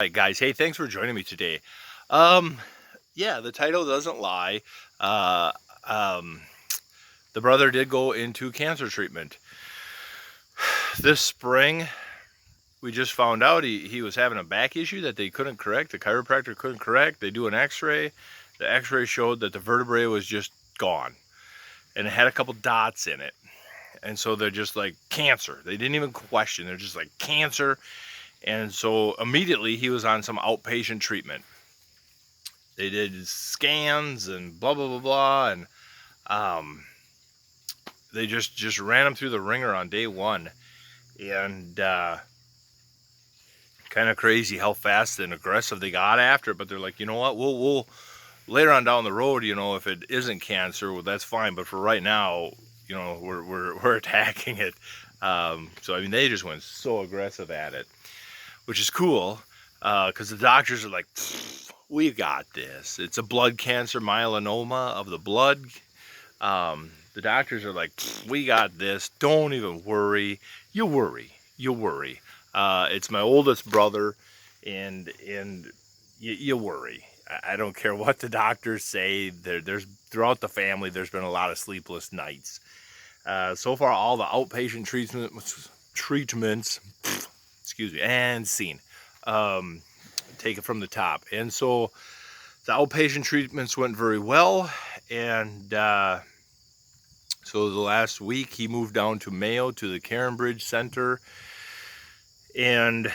Right, guys. Hey, thanks for joining me today. Um, yeah, the title doesn't lie. Uh, um, the brother did go into cancer treatment this spring. We just found out he was having a back issue that they couldn't correct. The chiropractor couldn't correct. They do an X-ray. The X-ray showed that the vertebrae was just gone, and it had a couple dots in it. And so they're just like cancer. They didn't even question. They're just like cancer. And so immediately he was on some outpatient treatment. They did scans and blah blah blah blah, and um, they just ran him through the ringer on day one, and kind of crazy how fast and aggressive they got after it. But they're like, you know what, we'll later on down the road, if it isn't cancer, well, that's fine. But for right now, we're attacking it. So I mean, they just went so aggressive at it, which is cool, because the doctors are like, we got this. It's a blood cancer, melanoma of the blood. The doctors are like, we got this. Don't even worry. You worry. You worry. It's my oldest brother, and you worry. I don't care what the doctors say. There's throughout the family, there's been a lot of sleepless nights. So far, all the outpatient treatments, excuse me, and scene. Take it from the top. And so the outpatient treatments went very well, and so the last week he moved down to Mayo to the Carenbridge Center, and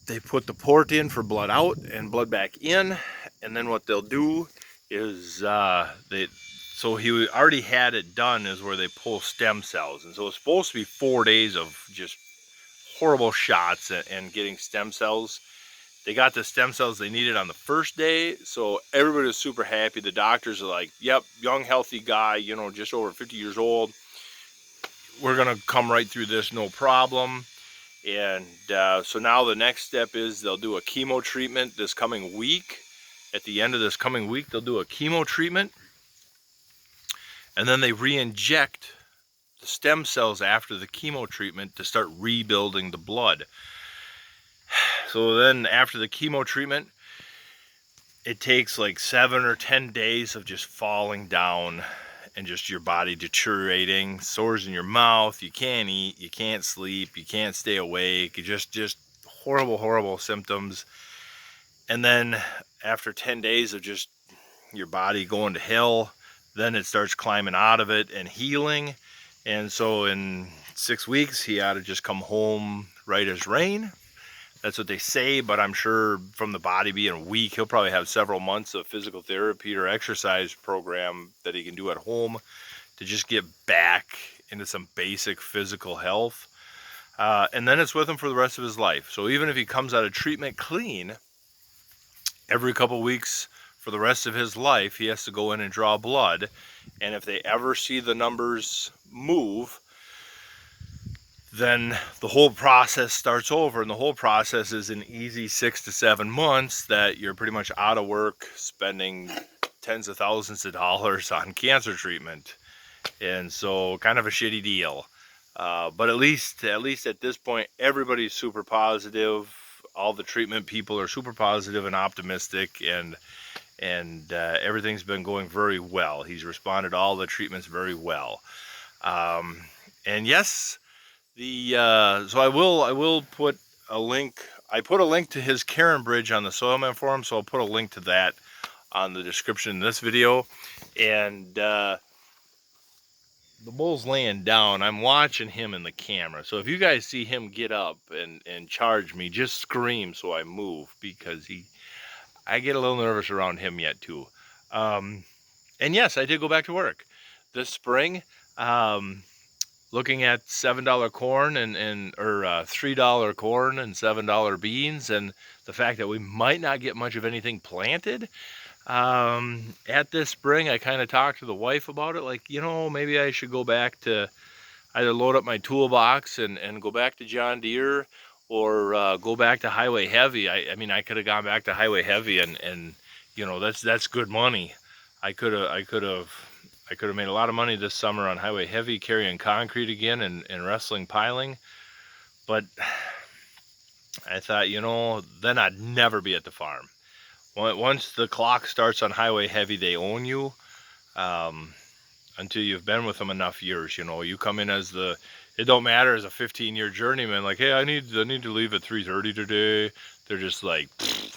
they put the port in for blood out and blood back in. And then what they'll do is so he already had it done, is where they pull stem cells. And so it's supposed to be 4 days of just horrible shots and getting stem cells. They got the stem cells they needed on the first day, so everybody was super happy. The doctors are like, yep, young, healthy guy, just over 50 years old. We're going to come right through this, no problem. And so now the next step is they'll do a chemo treatment this coming week. At the end of this coming week, they'll do a chemo treatment. And then they re-inject the stem cells after the chemo treatment to start rebuilding the blood. So then after the chemo treatment, it takes like 7 or 10 days of just falling down and just your body deteriorating, sores in your mouth, you can't eat, you can't sleep, you can't stay awake, just horrible symptoms. And then after 10 days of just your body going to hell, then it starts climbing out of it and healing. And so in 6 weeks, he ought to just come home right as rain. That's what they say, but I'm sure from the body being weak, he'll probably have several months of physical therapy or exercise program that he can do at home to just get back into some basic physical health. And then it's with him for the rest of his life. So even if he comes out of treatment clean, every couple weeks for the rest of his life, he has to go in and draw blood. And if they ever see the numbers move, then the whole process starts over, and the whole process is an easy 6 to 7 months that you're pretty much out of work, spending tens of thousands of dollars on cancer treatment. And so kind of a shitty deal. But at least at this point, everybody's super positive. All the treatment people are super positive and optimistic, and everything's been going very well. He's responded to all the treatments very well. And yes, so I will put a link. I put a link to his Carenbridge on the Soilman forum, so I'll put a link to that on the description in this video. And the bull's laying down. I'm watching him in the camera. So if you guys see him get up and charge me, just scream so I move, because I get a little nervous around him yet too. And yes, I did go back to work this spring. Looking at $7 corn or $3 corn and $7 beans, and the fact that we might not get much of anything planted at this spring. I kind of talked to the wife about it, like, maybe I should go back to either load up my toolbox and go back to John Deere, or go back to Highway Heavy. I mean, I could have gone back to Highway Heavy, and that's good money. I could have made a lot of money this summer on Highway Heavy, carrying concrete again and wrestling piling. But I thought, then I'd never be at the farm. Once the clock starts on highway heavy, they own you. Um, until you've been with them enough years, you come in as it don't matter as a 15-year journeyman. Like, hey, I need to leave at 3:30 today. They're just like,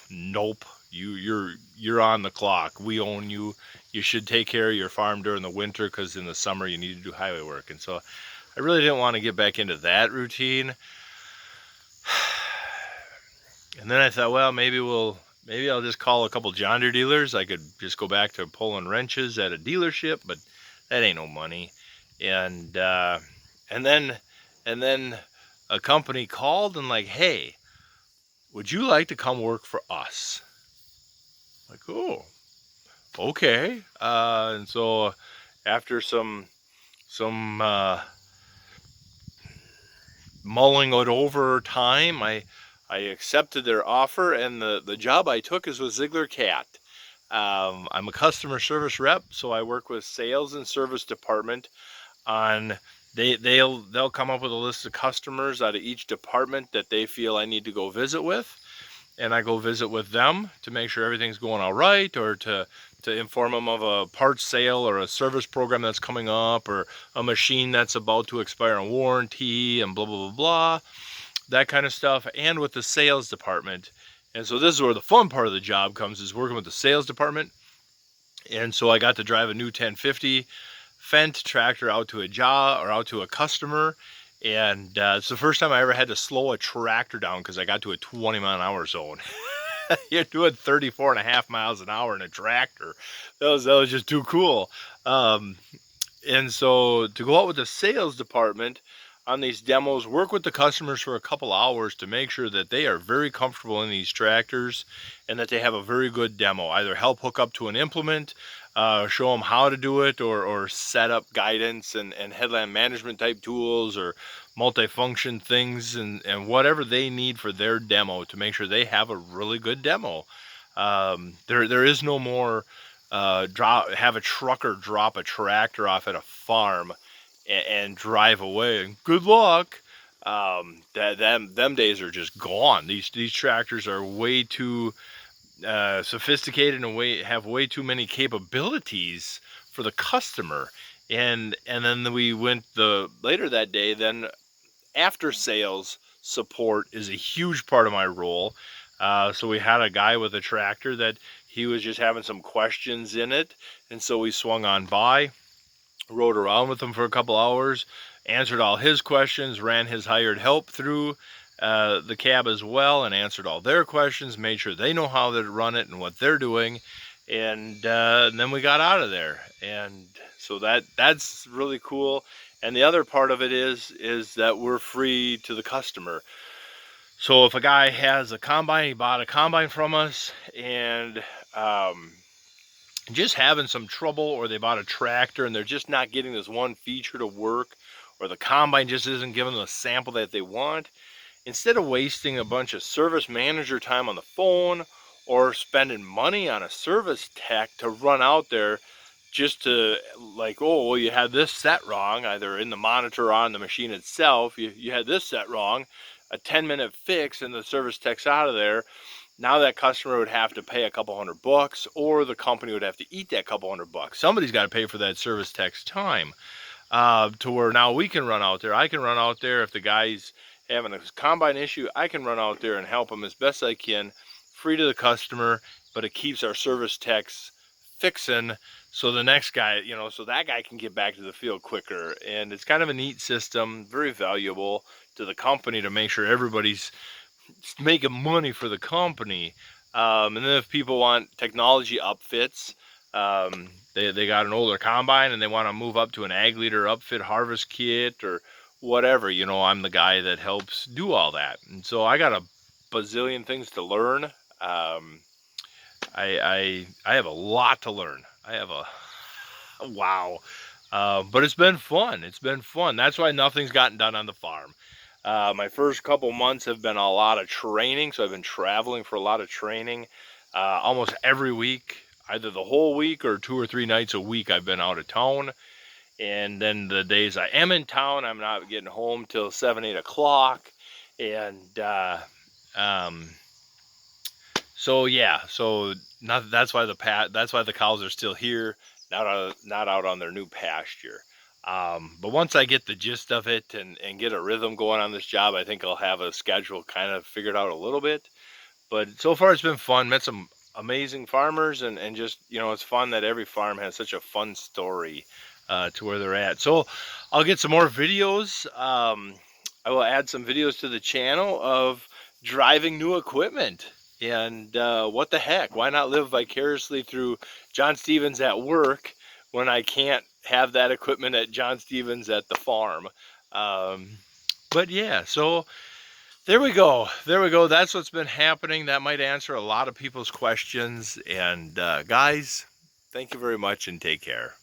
nope. You're on the clock. We own you. You should take care of your farm during the winter because in the summer you need to do highway work. And so I really didn't want to get back into that routine. And then I thought, well, maybe I'll just call a couple John Deere dealers. I could just go back to pulling wrenches at a dealership, but that ain't no money. And and then and then a company called and like, hey, would you like to come work for us? Like, oh, okay. And so after some mulling it over time, I accepted their offer, and the job I took is with Ziegler Cat. I'm a customer service rep, so I work with sales and service department on they'll come up with a list of customers out of each department that they feel I need to go visit with, and I go visit with them to make sure everything's going all right, or to inform them of a parts sale or a service program that's coming up, or a machine that's about to expire on warranty, and blah blah blah blah, that kind of stuff. And with the sales department. And so this is where the fun part of the job comes, is working with the sales department. And so I got to drive a new 1050 Fendt tractor out to a customer. And it's the first time I ever had to slow a tractor down because I got to a 20-mile-an-hour zone. You're doing 34.5 miles an hour in a tractor. That was just too cool. And so to go out with the sales department on these demos, work with the customers for a couple hours to make sure that they are very comfortable in these tractors and that they have a very good demo. Either help hook up to an implement, show them how to do it, or set up guidance and headland management type tools, or multifunction things, and whatever they need for their demo to make sure they have a really good demo. There is no more have a trucker drop a tractor off at a farm and drive away. Good luck. Them days are just gone. These tractors are way too sophisticated and have way too many capabilities for the customer. And then we went later that day. Then after sales support is a huge part of my role. So we had a guy with a tractor that he was just having some questions in it, and so we swung on by, rode around with him for a couple hours, answered all his questions, ran his hired help through the cab as well, and answered all their questions, made sure they know how to run it and what they're doing, and then we got out of there. And so that's really cool. And the other part of it is that we're free to the customer. So if a guy has a combine, he bought a combine from us, and just having some trouble, or they bought a tractor and they're just not getting this one feature to work, or the combine just isn't giving them the sample that they want, instead of wasting a bunch of service manager time on the phone or spending money on a service tech to run out there just to, like, oh, well, you had this set wrong, either in the monitor or on the machine itself, you had this set wrong, a 10-minute fix and the service tech's out of there. Now that customer would have to pay a couple $100, or the company would have to eat that couple $100. Somebody's got to pay for that service tech's time, to where now we can run out there. I can run out there if the guy's having a combine issue. I can run out there and help him as best I can, free to the customer, but it keeps our service techs fixing, so the next guy, so that guy can get back to the field quicker. And it's kind of a neat system, very valuable to the company to make sure everybody's making money for the company. And then if people want technology upfits, they got an older combine and they want to move up to an ag leader upfit harvest kit or whatever, I'm the guy that helps do all that. And so I got a bazillion things to learn. I have a lot to learn. I have wow. But it's been fun. It's been fun. That's why nothing's gotten done on the farm. My first couple months have been a lot of training, so I've been traveling for a lot of training. Almost every week, either the whole week or 2 or 3 nights a week, I've been out of town. And then the days I am in town, I'm not getting home till 7, 8 o'clock. And So yeah, so not that's why the cows are still here, not out on their new pasture. But once I get the gist of it and get a rhythm going on this job, I think I'll have a schedule kind of figured out a little bit. But so far it's been fun. Met some amazing farmers, and just, it's fun that every farm has such a fun story to where they're at. So I'll get some more videos. I will add some videos to the channel of driving new equipment. And what the heck? Why not live vicariously through John Stevens at work when I can't have that equipment at John Stevens at the farm? But yeah, so there we go. There we go. That's what's been happening. That might answer a lot of people's questions. And guys, thank you very much and take care.